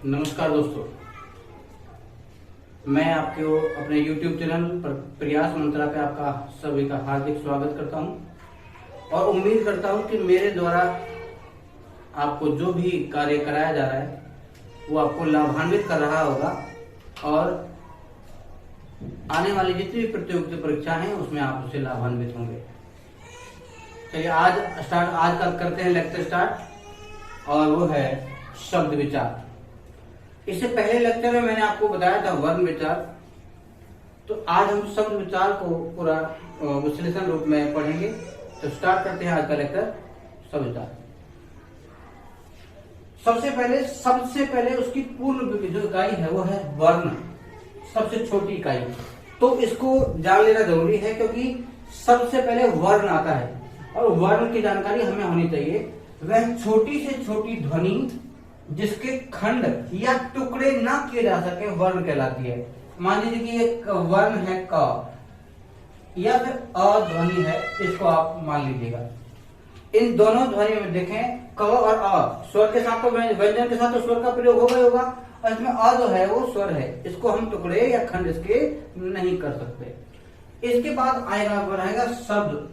नमस्कार दोस्तों, मैं आपके अपने YouTube चैनल पर प्रयास मंत्रा पे आपका सभी का हार्दिक स्वागत करता हूं और उम्मीद करता हूं कि मेरे द्वारा आपको जो भी कार्य कराया जा रहा है वो आपको लाभान्वित कर रहा होगा और आने वाली जितनी भी प्रतियोगिता परीक्षा हैं उसमें आप उससे लाभान्वित होंगे। चलिए आज का करते हैं लेक्चर स्टार्ट और वो है शब्द विचार। इससे पहले लेक्चर में मैंने आपको बताया था वर्ण विचार, तो आज हम शब्द विचार को पूरा विश्लेषण रूप में पढ़ेंगे। तो स्टार्ट करते हैं आज का लेक्चर शब्द विचार। सबसे पहले उसकी पूर्ण जो इकाई है वो है वर्ण, सबसे छोटी इकाई। तो इसको जान लेना जरूरी है क्योंकि सबसे पहले वर्ण आता है और वर्ण की जानकारी हमें होनी चाहिए। वह छोटी से छोटी ध्वनि जिसके खंड या टुकड़े ना किए जा सके वर्ण कहलाती है। मान लीजिए कि एक वर्ण है क या फिर अ ध्वनि है, इसको आप मान लीजिएगा। इन दोनों ध्वनि में देखें क और अ स्वर के साथ तो व्यंजन के साथ तो स्वर का प्रयोग होगा ही होगा और इसमें अ जो है वो स्वर है, इसको हम टुकड़े या खंड इसके नहीं कर सकते। इसके बाद आएगा शब्द।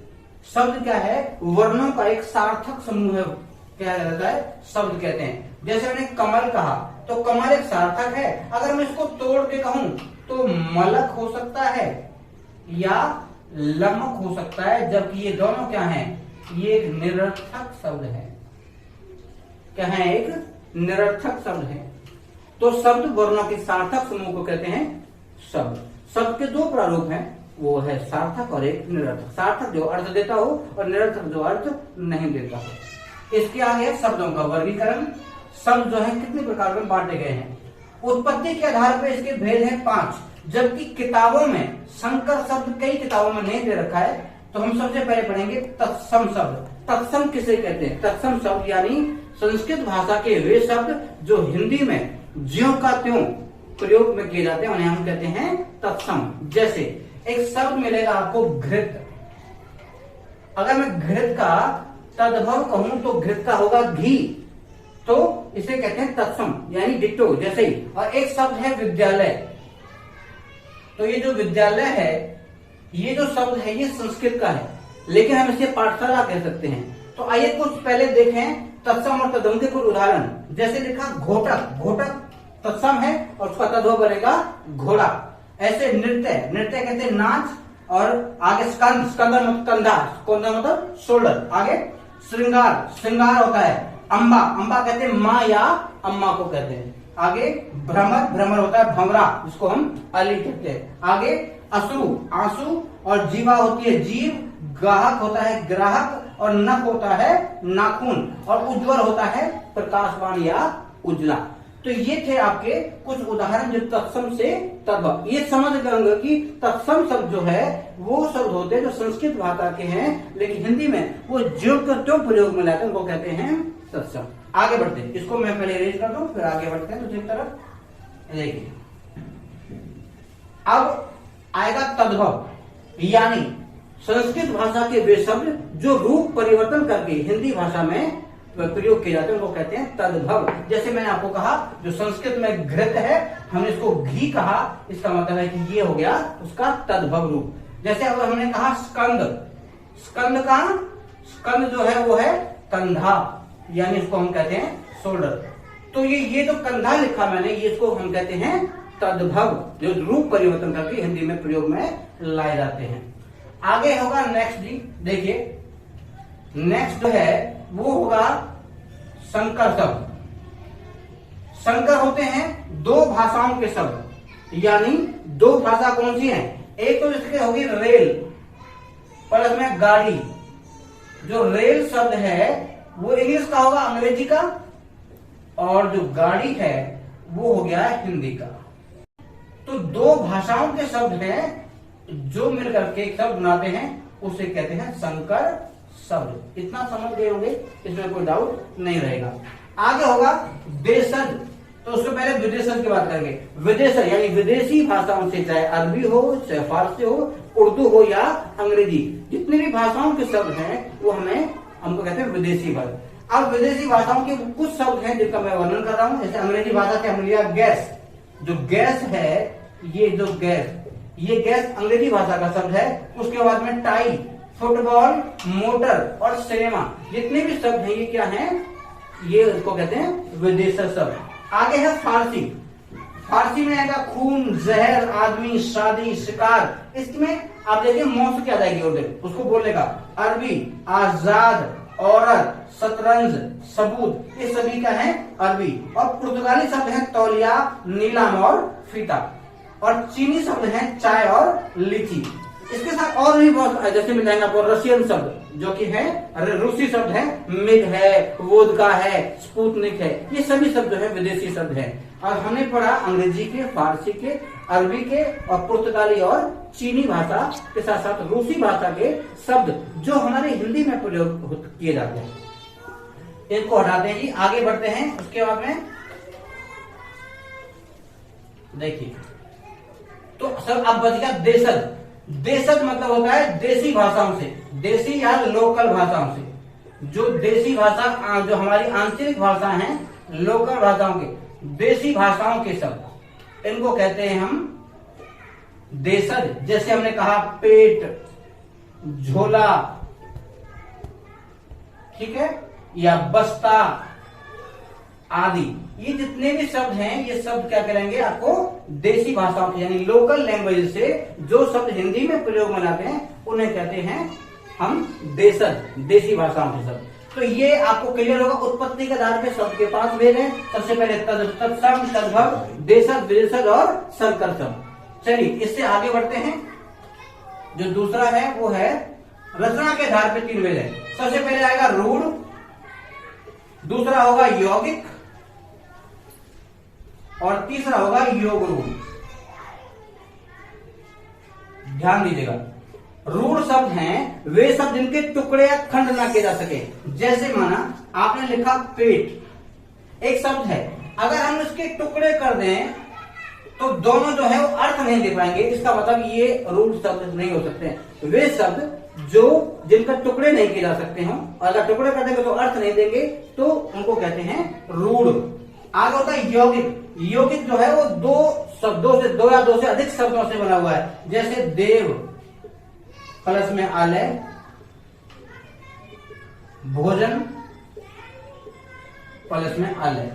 शब्द क्या है? वर्णों का एक सार्थक समूह है, क्या रहता है? शब्द कहते हैं। जैसे मैंने कमल कहा तो कमल एक सार्थक है। अगर मैं इसको तोड़ के कहूं तो मलक हो सकता है या लमक हो सकता है, जबकि ये दोनों क्या हैं? ये एक निरर्थक शब्द है। क्या है? एक निरर्थक शब्द है। तो शब्द वर्णों के सार्थक समूह को कहते हैं शब्द। शब्द के दो प्रारूप हैं, वो है सार्थक और एक निरर्थक। सार्थक जो अर्थ देता हो और निरर्थक जो अर्थ नहीं देता हो। इसके आगे शब्दों का वर्गीकरण। शब्द जो है कितने प्रकार में बांटे गए हैं? उत्पत्ति के आधार पर इसके भेद हैं 5, जबकि किताबों में संकर शब्द कई किताबों में नहीं दे रखा है। तो हम सबसे पहले पढ़ेंगे तत्सम शब्द। तत्सम किसे कहते हैं? तत्सम शब्द यानी संस्कृत भाषा के वे शब्द जो हिंदी में ज्यों का त्यों प्रयोग में किए जाते हैं उन्हें हम कहते हैं तत्सम। जैसे एक शब्द मिलेगा आपको घृत। अगर मैं घृत का तद्भव कहूं तो घृत का होगा घी, तो इसे कहते हैं तत्सम यानी डिट्टो जैसे ही। और एक शब्द है विद्यालय। तो ये जो विद्यालय है, ये जो शब्द है ये संस्कृत का है, लेकिन हम इसे पाठशाला कह सकते हैं। तो आइए कुछ पहले देखें तत्सम और तद्भव के कुछ उदाहरण। जैसे लिखा घोटक। घोटक तत्सम है और उसका तद्भव बनेगा घोड़ा। ऐसे नृत्य। नृत्य कहते हैं नाच। और आगे स्कंद। स्कंद मतलब कंधा। कंधा मतलब शोल्डर। आगे श्रृंगार। श्रृंगार होता है अम्बा। अम्बा कहते हैं माँ या अम्मा को कहते हैं। आगे भ्रमर। भ्रमर होता है भंवरा, जिसको हम अली कहते हैं। आगे अश्रु। आंसू। और जीवा होती है जीव। ग्राहक होता है ग्राहक। और नख होता है नाखून। और उज्ज्वल होता है प्रकाशवान या उजला। तो ये थे आपके कुछ उदाहरण जो तत्सम से तद्भव। ये समझ गए कि तत्सम शब्द जो है वो शब्द होते हैं जो संस्कृत भाषा के हैं, लेकिन हिंदी में वो ज्यों का त्यों प्रयोग में लाते हैं, उनको कहते हैं तत्सम। आगे बढ़ते हैं। इसको मैं पहले इरेज कर दूं, फिर आगे बढ़ते हैं दूसरी तरफ। देखिए अब आएगा तद्भव, यानी संस्कृत भाषा के वे शब्द जो रूप परिवर्तन करके हिंदी भाषा में प्रयोग किए जाते हैं उनको कहते हैं तद्भव। जैसे मैंने आपको कहा जो संस्कृत में घृत है हमने इसको घी कहा, इसका मतलब है कि ये हो गया उसका तद्भव रूप। जैसे अब हमने कहा स्कंद। स्कंद का स्कंद जो है वो है कंधा, यानी इसको हम कहते हैं शोल्डर। तो ये जो कंधा लिखा मैंने, ये इसको हम कहते हैं तद्भव, जो रूप परिवर्तन करके हिंदी में प्रयोग में लाए जाते हैं। आगे होगा नेक्स्ट। देखिए नेक्स्ट जो है वो होगा संकर शब्द। संकर होते हैं दो भाषाओं के शब्द, यानी दो भाषा कौन सी है? एक तो इसके होगी रेल प्लस में गाड़ी। जो रेल शब्द है वो इंग्लिश का होगा, अंग्रेजी का, और जो गाड़ी है वो हो गया हिंदी का। तो दो भाषाओं के शब्द हैं जो मिलकर के एक शब्द बनाते हैं, उसे कहते हैं संकर शब्द। इतना समझ गए होंगे, इसमें कोई डाउट नहीं रहेगा। आगे होगा देशज। तो उससे पहले विदेशज की बात करेंगे। विदेशज यानी विदेशी भाषाओं से, चाहे अरबी हो, चाहे फारसी हो, उर्दू हो या अंग्रेजी, जितनी भी भाषाओं के शब्द हैं वो हमको कहते हैं विदेशी वर्ग। अब विदेशी भाषाओं के कुछ शब्द हैं जिनका मैं वर्णन कर रहा हूं। जैसे अंग्रेजी भाषा से हमने लिया गैस, जो गैस है, ये जो गैस, ये गैस अंग्रेजी भाषा का शब्द है। उसके बाद में टाई, फुटबॉल, मोटर और सिनेमा, जितने भी शब्द हैं ये क्या हैं, ये उसको कहते हैं विदेशी शब्द। आगे है फारसी। फारसी में आएगा खून, जहर, आदमी, शादी, शिकार। इसमें आप देखिए मौत क्या जाएगी उर्दू उसको बोलने का। अरबी आजाद, औरत, शतरंज, सबूत, ये सभी का है अरबी। और पुर्तगाली शब्द है तौलिया, नीलाम और फीता। और चीनी शब्द है चाय और लीची। इसके साथ और भी बहुत जैसे मिल जाएंगे आपको रशियन शब्द जो कि है, रूसी शब्द है, मिग है, वोदका है, स्पुतनिक है। ये सभी शब्द जो है विदेशी शब्द है। और हमने पढ़ा अंग्रेजी के, फारसी के, अरबी के और पुर्तगाली और चीनी भाषा के साथ साथ रूसी भाषा के शब्द जो हमारे हिंदी में प्रयोग किए जाते हैं। इनको हटाते हैं जी, आगे बढ़ते हैं। उसके बाद में देखिए, तो सर अब बच गया देशज। देशज मतलब होता है देसी भाषाओं से, देसी या लोकल भाषाओं से। जो देसी भाषा, जो हमारी आंतरिक भाषा है, लोकल भाषाओं के, देसी भाषाओं के शब्द, इनको कहते हैं हम देशज। जैसे हमने कहा पेट, झोला, ठीक है, या बस्ता आदि। ये जितने भी शब्द हैं ये शब्द क्या करेंगे आपको देसी भाषाओं के यानी लोकल लैंग्वेज से जो शब्द हिंदी में प्रयोग में लाते हैं उन्हें कहते हैं हम देशज, देसी भाषाओं के शब्द। तो ये आपको क्लियर होगा। उत्पत्ति के आधार पे शब्द के 5 भेद हैं। सबसे पहले तत्सम, तद्भव, देशज, विदेशज और संकर शब्द। चलिए इससे आगे बढ़ते हैं। जो दूसरा है वो है रचना के आधार पे 3 भेद है। सबसे पहले आएगा रूढ़, दूसरा होगा यौगिक और तीसरा होगा योग रूढ़। ध्यान दीजिएगा, रूढ़ शब्द हैं वे शब्द जिनके टुकड़े या खंड ना किए जा सके। जैसे माना आपने लिखा पेट, एक शब्द है, अगर हम इसके टुकड़े कर दें तो दोनों जो है वो अर्थ नहीं दे पाएंगे। इसका मतलब ये रूढ़ शब्द नहीं हो सकते। वे शब्द जो जिनका टुकड़े नहीं किए जा सकते हो, अगर टुकड़े कर देंगे तो अर्थ नहीं देंगे, तो उनको कहते हैं रूढ़। आगे होता है यौगिक। यौगिक जो है वो 2 शब्दों से, 2 या 2 से अधिक शब्दों से बना हुआ है। जैसे देव प्लस में आलय, भोजन प्लस में आलय।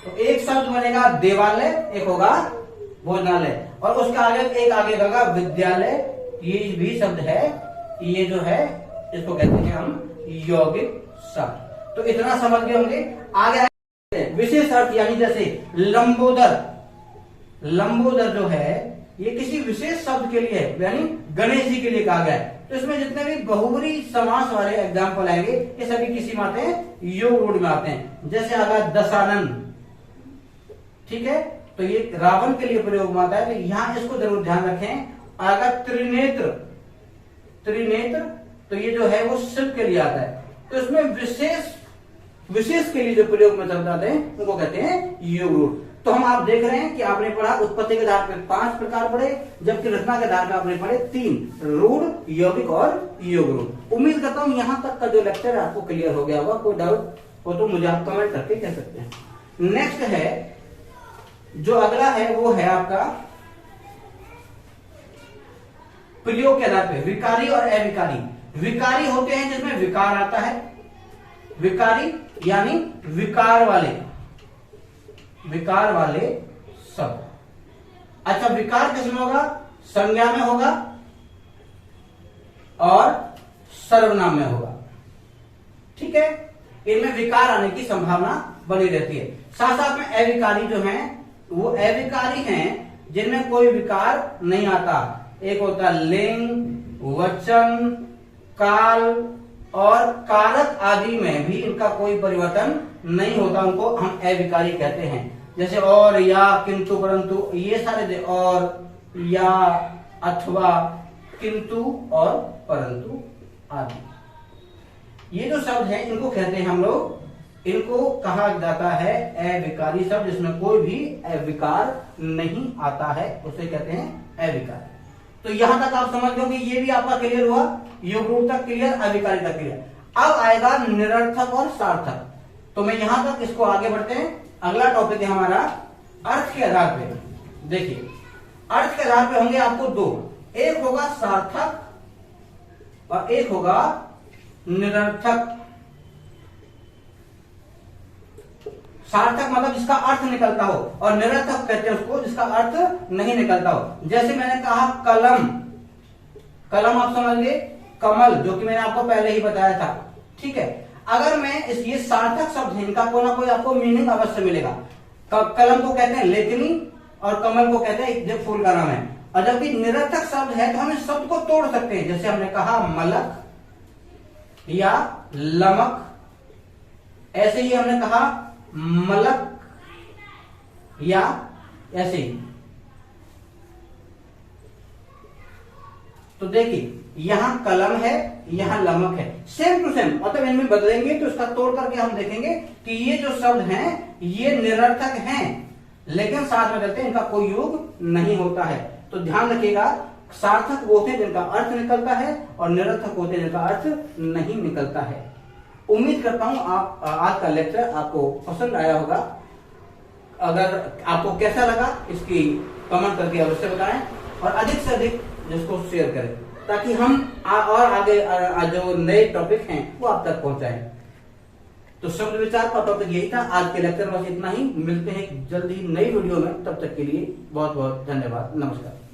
तो एक शब्द बनेगा देवालय, एक होगा भोजनालय, और उसका आगे एक आगे होगा विद्यालय। ये भी शब्द है, ये जो है इसको कहते हैं हम यौगिक शब्द। तो इतना समझ गए होंगे। आगे विशेष अर्थ यानी जैसे लंबोदर, लंबोदर जो है ये किसी विशेष शब्द के लिए है, यानी गणेश जी के लिए कहा गया है। तो इसमें जितने भी बहुब्री समास वाले एग्जाम्पल आएंगे ये सभी किसी में आते हैं, योग रूढ़ में आते हैं। जैसे आगा दशानन, ठीक है, तो ये रावण के लिए प्रयोग में आता है। तो यहां इसको जरूर ध्यान रखें। आगा त्रिनेत्र, त्रिनेत्र तो ये जो है वो शिव के लिए आता है। तो इसमें विशेष के लिए जो प्रयोग में शब्द आते हैं उनको कहते हैं योग रूढ़। तो हम आप देख रहे हैं कि आपने पढ़ा उत्पत्ति के आधार पर 5 प्रकार पढ़े, जबकि रचना के आधार पर आपने पढ़े 3, रूढ़, यौगिक और योग रूढ़। उम्मीद करता हूं यहां तक का जो लेक्चर है आपको क्लियर हो गया होगा। कोई डाउट हो तो मुझे आप कमेंट करके कह सकते हैं। नेक्स्ट है, जो अगला है वो है आपका प्रयोग के आधार पर विकारी और अविकारी। विकारी होते हैं जिसमें विकार आता है, विकारी यानी विकार वाले शब्द। अच्छा, विकार किसमें होगा? संज्ञा में होगा और सर्वनाम में होगा, ठीक है। इनमें विकार आने की संभावना बनी रहती है। साथ साथ में अविकारी जो हैं वो अविकारी हैं जिनमें कोई विकार नहीं आता। एक होता लिंग, वचन, काल और कारक आदि में भी इनका कोई परिवर्तन नहीं होता, उनको हम अविकारी कहते हैं। जैसे और, या, किंतु, परंतु, ये सारे और, या, अथवा, किंतु और परंतु आदि ये जो शब्द हैं इनको कहते हैं हम लोग, इनको कहा जाता है अविकारी शब्द, जिसमें कोई भी अविकार नहीं आता है, उसे कहते हैं अविकार। तो यहां तक आप समझ गए कि ये भी आपका क्लियर हुआ, योग रूढ़ तक क्लियर, अविकारी तक क्लियर। अब आएगा निरर्थक और सार्थक। तो मैं यहां तक, इसको आगे बढ़ते हैं। अगला टॉपिक है हमारा अर्थ के आधार पे। देखिए, अर्थ के आधार पे होंगे आपको दो, एक होगा सार्थक और एक होगा निरर्थक। सार्थक मतलब जिसका अर्थ निकलता हो, और निरर्थक कहते हैं उसको जिसका अर्थ नहीं निकलता हो। जैसे मैंने कहा कलम, कलम आप समझ गए, कमल जो कि मैंने आपको पहले ही बताया था, ठीक है। अगर मैं ये सार्थक शब्द है, इनका कोई ना कोई आपको मीनिंग अवश्य मिलेगा। कलम को कहते हैं लेखनी और कमल को कहते हैं जब फूल का नाम है। और जबकि निरर्थक शब्द है तो हम इस शब्द को तोड़ सकते हैं। जैसे हमने कहा मलक या लमक, ऐसे ही हमने कहा मलक या ऐसे ही। तो देखिए, यहां कलम है, यहां लमक है, सेम टू सेम, मतलब इनमें बदलेंगे तो इसका तोड़ करके हम देखेंगे कि ये जो शब्द हैं ये निरर्थक हैं, लेकिन साथ में कहते हैं इनका कोई योग नहीं होता है। तो ध्यान रखिएगा, सार्थक वो होते हैं जिनका अर्थ निकलता है और निरर्थक होते हैं जिनका अर्थ नहीं निकलता है। उम्मीद करता हूं आप आज का लेक्चर आपको पसंद आया होगा। अगर आपको कैसा लगा इसकी कमेंट करके अवश्य बताएं और अधिक से अधिक जिसको शेयर करें, ताकि हम और आगे जो नए टॉपिक हैं वो आप तक पहुंचाएं। तो शब्द विचार का टॉपिक यही था आज के लेक्चर, बस इतना ही। मिलते हैं जल्दी नई वीडियो में, तब तक के लिए बहुत बहुत धन्यवाद, नमस्कार।